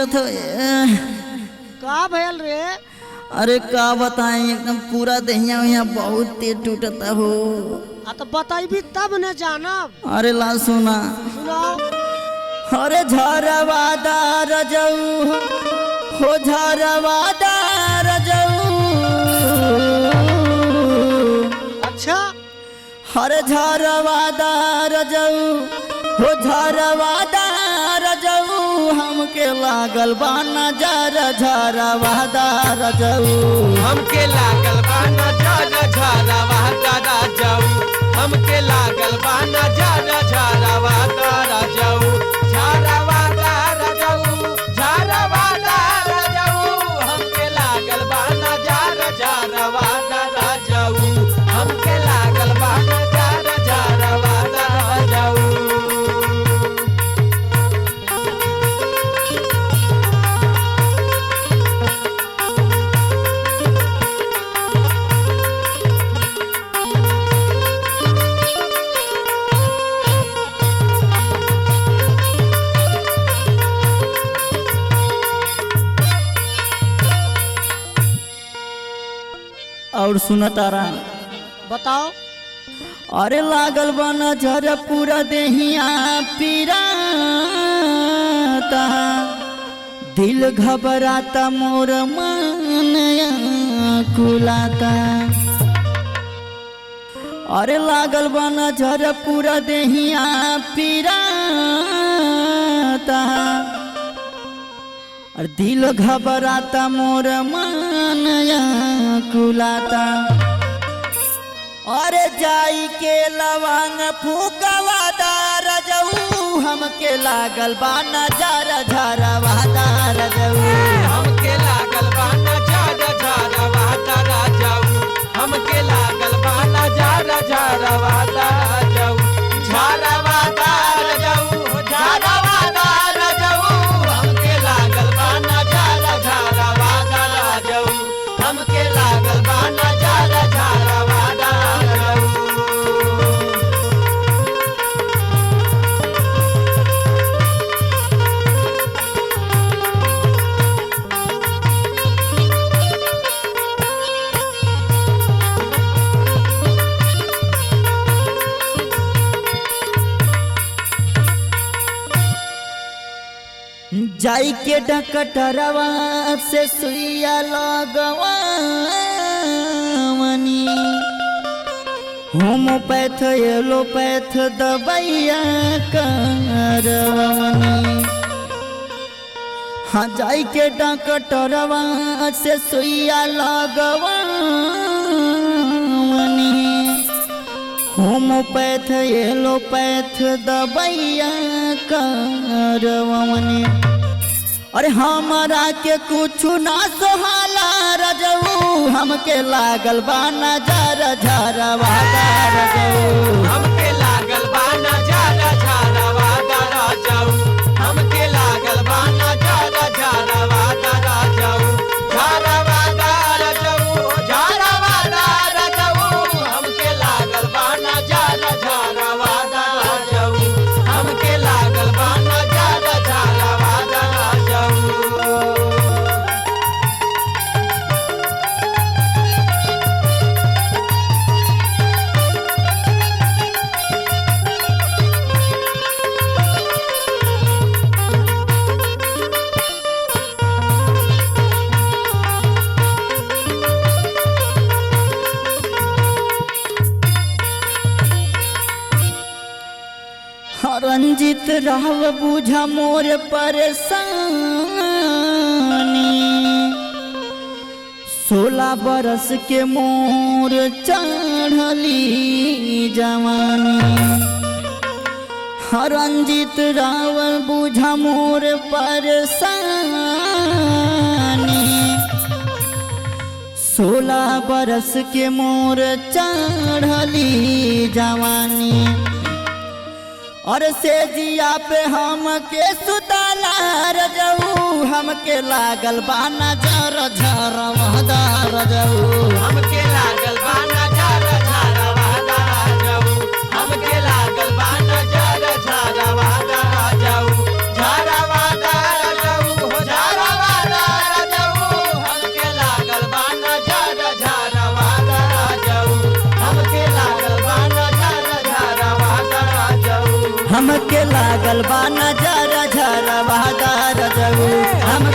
करत हो। का भयल रे? अरे का बताएं, एकदम पूरा दहिया वहिया बहुत तेज टूटता हो। तो बताइबी तब न जानब। अरे ला सुना। सुनाओ। अरे झरवादार जाऊ हो, झरवादार जाऊ। अच्छा। अरे झरवादार जाऊ हो, झरवादार जाऊ। हमके लागल बा नजर झरवादार जाऊ। हमके लागल बा नजर झरवादार जाऊ। हमके लागल बा नजर झरवादार जाऊ। झरवादार जाऊ, झरवादार जाऊ। हमके लागल बा नजर झरवादार जाऊ। हमके लागल बा नजर झरवादार जाऊ। और सुन तारा, बताओ। अरे लागल बा नजर पूरा देहिया पीराता। दिल घबराता मोर मन कुलाता। अरे लागल बा नजर पूरा देहिया पीराता। और दिल घबराता मोर मन कुलाता। और जाई के लवांग फूकवादार जाऊ। हमके लागल बा नजर झरवादार जाऊ। हमके लागल बा नजर झरवादार जाऊ। हमके लागल बा नजर झरवादार जाऊ। झरवादार जाऊ, झरवादार जाऊ। हमके लागल बा नजर झरवादार जाऊ। हमके लागल बा नजर झरवादार जाऊ। जाई के डकटरवा से सुइया लगवानी। होम्योपैथ एलोपैथ दवाइया करवनी। हाँ जाई के डकटरवा से सुइया लगवानी। होम्योपैथ एलोपैथ दवाइया करवनी। अरे हमारा के कुछ ना सोहाला रजऊ। हमके लागल बा नजर झरवादार जाऊ। हमके लागल बा नजर झरवादार जाऊ। हमके लागल बा नजर झरवादार जाऊ। झरवादार जाऊ, झरवादार जाऊ। हमके लागल बा नजर झरवादार जाऊ। हमके लागल बा नजर झरवादार जाऊ। रंजित राव बुझा मोर परेशानी। 16 बरस के मोर चढ़ली जवानी। रंजित राव बुझा मोर परेशानी। 16 बरस के मोर चढ़ली जवानी। और से जिया पे हमके सुताला रजऊ। हमके लागल बा नजर झरवादार जाऊ। हमके लागल बा नजर झरवादार जाऊ। हमके लागल बा नजर झरवादार जाऊ। झरवादार जाऊ, हो हमके लागल बा नजर झरवादा रजऊ हमके